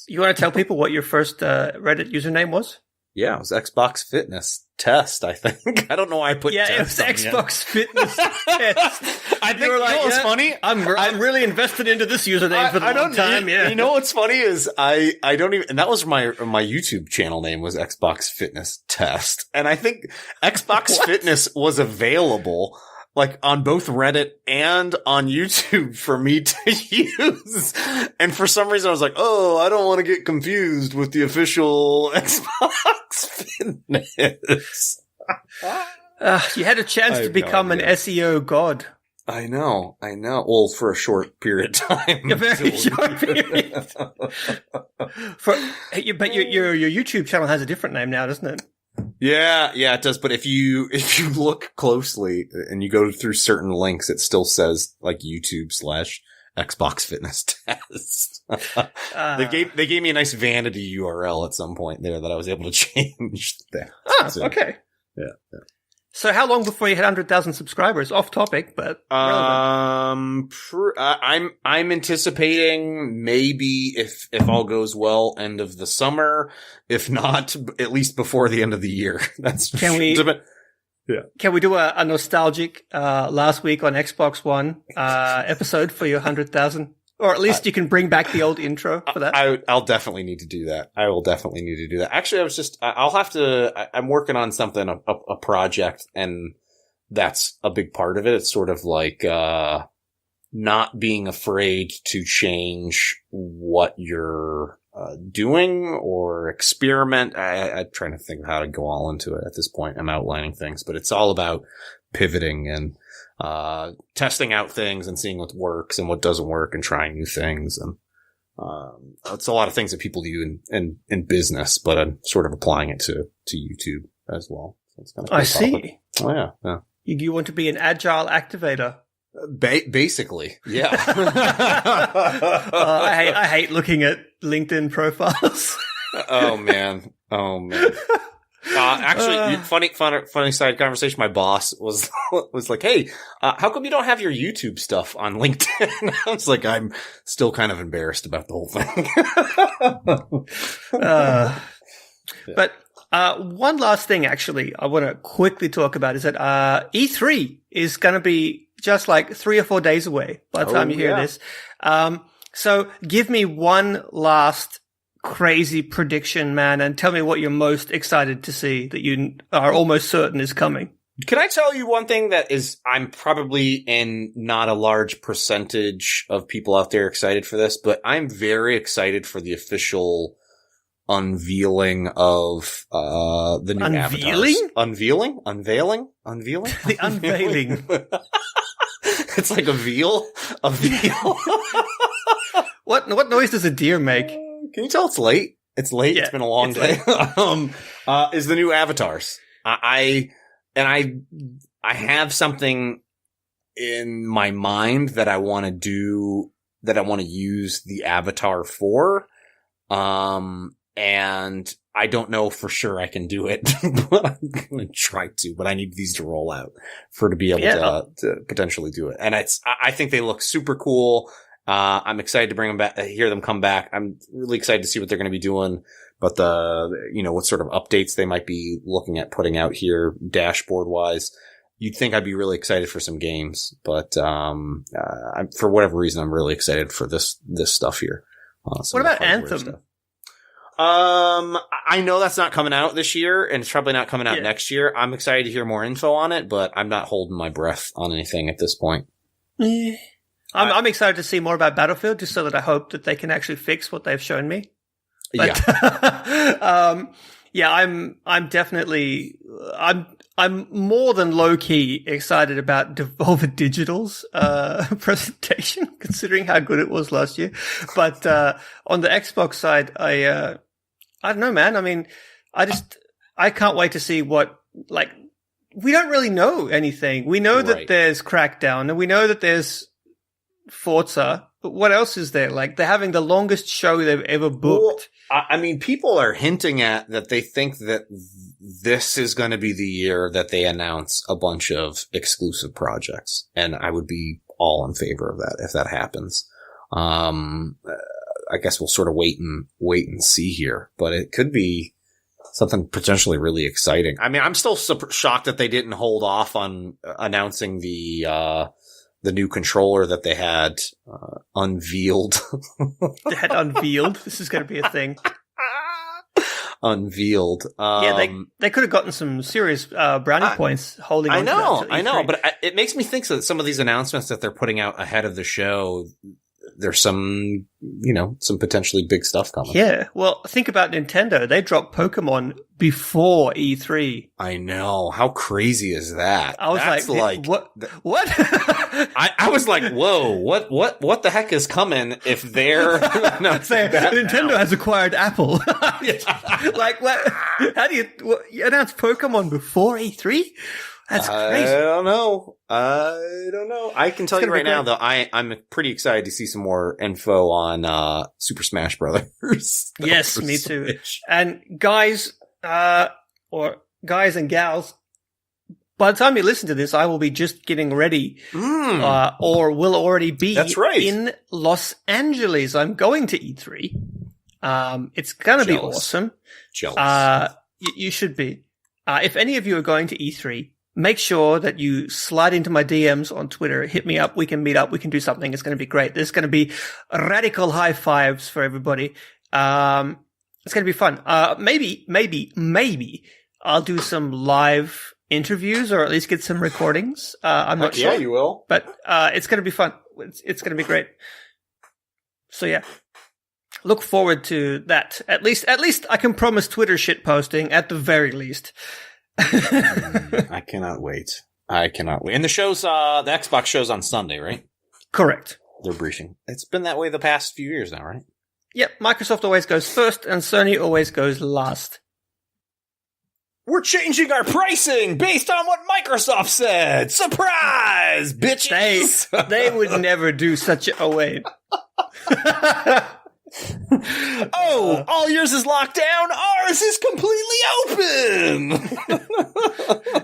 You want to tell people what your first Reddit username was? Yeah, it was Xbox Fitness Test, I think. I don't know why I put test. Yeah, it was Xbox Fitness Test. I think you were what's funny? I'm really invested into this username for the long time. You know what's funny is I don't even, and that was my YouTube channel name was Xbox Fitness Test. And I think Xbox Fitness was available on both Reddit and on YouTube for me to use. And for some reason I was like, oh, I don't want to get confused with the official Xbox Fitness. You had a chance to become an SEO god. I know. Well, for a short period of time. A very short period. But your YouTube channel has a different name now, doesn't it? Yeah, it does. But if you look closely and you go through certain links, it still says like YouTube/Xbox Fitness Test. They gave me a nice vanity URL at some point there that I was able to change. Okay. Yeah. So how long before you hit 100,000 subscribers? Off topic, but relevant. I'm anticipating maybe if all goes well, end of the summer. If not, at least before the end of the year. Can we do a nostalgic last week on Xbox One episode for your 100,000? Or at least you can bring back the old intro for that. I'll definitely need to do that. I will definitely need to do that. Actually, I'm working on something, a project, and that's a big part of it. It's sort of like, not being afraid to change what you're, doing or experiment. I'm trying to think of how to go all into it at this point. I'm outlining things, but it's all about pivoting and, testing out things and seeing what works and what doesn't work and trying new things. And, it's a lot of things that people do in business, but I'm sort of applying it to YouTube as well. So it's kind of cool. I see. Oh, yeah. You want to be an agile activator. Basically, yeah. I hate looking at LinkedIn profiles. Oh man. Actually, funny side conversation. My boss was like, "Hey, how come you don't have your YouTube stuff on LinkedIn?" I was like, "I'm still kind of embarrassed about the whole thing." But one last thing, actually, I want to quickly talk about is that E3 is going to be just like 3 or 4 days away by the time you hear this. So give me one last crazy prediction, man, and tell me what you're most excited to see that you are almost certain is coming. Can I tell you one thing that is, I'm probably in not a large percentage of people out there excited for this, but I'm very excited for the official unveiling of the new avatars. Unveiling? The unveiling. It's like a veal. What noise does a deer make? Can you tell it's late? It's late. Yeah, it's been a long day. Is the new avatars. I have something in my mind that I want to do, that I want to use the avatar for. And I don't know for sure I can do it, but I'm going to try to, but I need these to roll out to be able to potentially do it. And I think they look super cool. I'm excited to bring them back, hear them come back. I'm really excited to see what they're going to be doing, but what sort of updates they might be looking at putting out here dashboard wise. You'd think I'd be really excited for some games, but, for whatever reason, I'm really excited for this stuff here. What about Anthem? Stuff. I know that's not coming out this year, and it's probably not coming out next year. I'm excited to hear more info on it, but I'm not holding my breath on anything at this point. I'm excited to see more about Battlefield, just so that I hope that they can actually fix what they've shown me. But, I'm definitely, I'm more than low key excited about Devolver Digital's, presentation, considering how good it was last year. But, on the Xbox side, I don't know, man. I mean, I can't wait to see we don't really know anything. We know that there's Crackdown, and we know that there's Forza, but what else is there? Like, they're having the longest show they've ever booked. Well, I mean, people are hinting at that they think that this is going to be the year that they announce a bunch of exclusive projects, and I would be all in favor of that if that happens. I guess we'll sort of wait and see here, but it could be something potentially really exciting. I mean, I'm still super shocked that they didn't hold off on announcing the new controller that they had unveiled. They had unveiled. This is going to be a thing. Unveiled. They could have gotten some serious brownie points holding on to that. I know, but it makes me think that some of these announcements that they're putting out ahead of the show, there's some, some potentially big stuff coming. Yeah. Well, think about Nintendo. They dropped Pokemon before E3. I know. How crazy is that? I was That's like, what? What? I was like, whoa, what the heck is coming if they're Nintendo has acquired Apple. Like, what? How do you announce Pokemon before E3? That's crazy. I don't know. I can tell you right now, though, I'm pretty excited to see some more info on Super Smash Brothers. Yes, me too. And guys, or guys and gals, by the time you listen to this, I will be just getting ready, or will already be. That's right. In Los Angeles. I'm going to E3. It's gonna be awesome. Jealous. You should be. If any of you are going to E3, make sure that you slide into my DMs on Twitter. Hit me up. We can meet up. We can do something. It's going to be great. There's going to be radical high fives for everybody. It's going to be fun. Maybe I'll do some live interviews or at least get some recordings. I'm not sure. Yeah, you will. But it's going to be fun. It's going to be great. So yeah. Look forward to that. At least I can promise Twitter shit posting at the very least. I cannot wait. And the show's, the Xbox show's on Sunday, right? Correct. They're briefing. It's been that way the past few years now, right? Yep. Microsoft always goes first and Sony always goes last. We're changing our pricing based on what Microsoft said. Surprise, bitches! They would never do such a wait. Oh, all yours is locked down. Ours is completely open.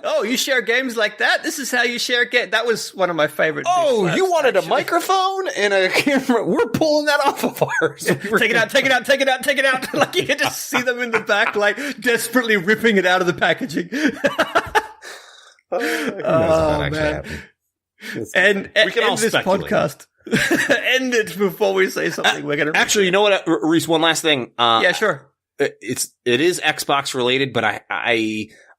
Oh, you share games like that? This is how you share games. That was one of my favorite. Oh, you wanted a microphone and a camera? We're pulling that off of ours. Take it out. Like you can just see them in the back, like desperately ripping it out of the packaging. Oh man. And we can all this speculate. Podcast. End it before we say something. We're gonna actually. You know what, Rhys? One last thing. Yeah, sure. It is Xbox related, but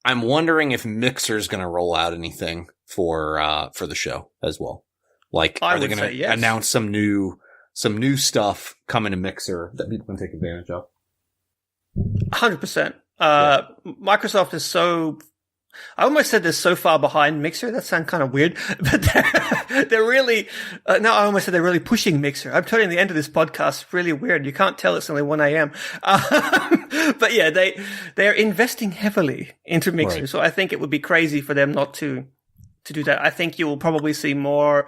I'm wondering if Mixer's going to roll out anything for the show as well. Like, are they going to announce some new stuff coming to Mixer that people can take advantage of? 100%. Microsoft is so. I almost said they're so far behind Mixer. That sounds kind of weird, but they're really, no, I almost said they're really pushing Mixer. I'm turning the end of this podcast really weird. You can't tell it's only 1 a.m. But yeah, they're investing heavily into Mixer. Right. So I think it would be crazy for them not to do that. I think you will probably see more.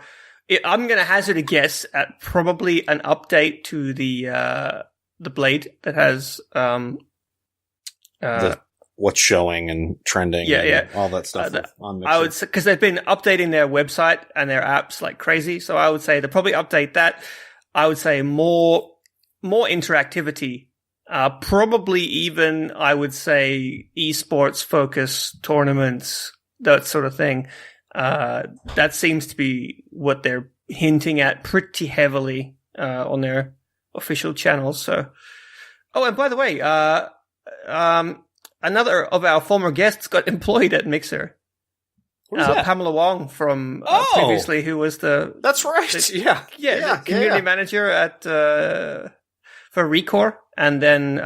I'm going to hazard a guess at probably an update to the Blade that has, what's showing and trending, and all that stuff on Mixer. I would say, because they've been updating their website and their apps like crazy. So I would say they'll probably update that. I would say more interactivity. Probably even, I would say, esports focus tournaments, that sort of thing. That seems to be what they're hinting at pretty heavily on their official channels. So, oh, and by the way, another of our former guests got employed at Mixer. Pamela Wong from previously, who was that's right. The community manager at for Recore and then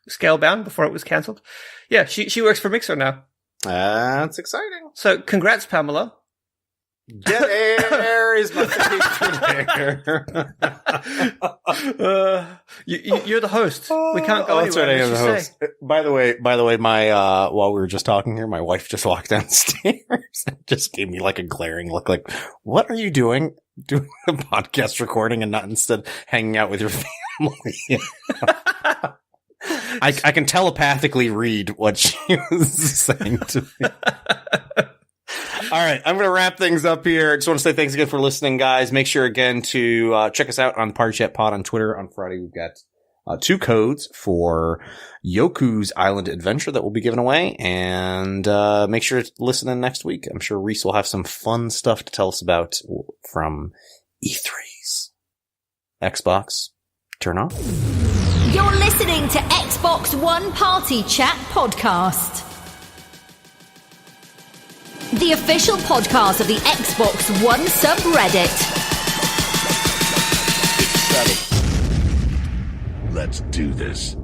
Scalebound before it was cancelled. Yeah, she works for Mixer now. That's exciting. So congrats, Pamela. Get air is my favorite air. You're the host. We can't go anywhere. Right, I am the host. By the way, my while we were just talking here, my wife just walked downstairs and just gave me like a glaring look, like, "What are you doing a podcast recording and not instead hanging out with your family?" I can telepathically read what she was saying to me. All right, I'm going to wrap things up here. Just want to say thanks again for listening, guys. Make sure, again, to check us out on Party Chat Pod on Twitter. On Friday, we've got 2 codes for Yoku's Island Adventure that will be given away. And make sure to listen in next week. I'm sure Rhys will have some fun stuff to tell us about from E3's. Xbox, turn on. You're listening to Xbox One Party Chat Podcast, the official podcast of the Xbox One subreddit. Let's do this.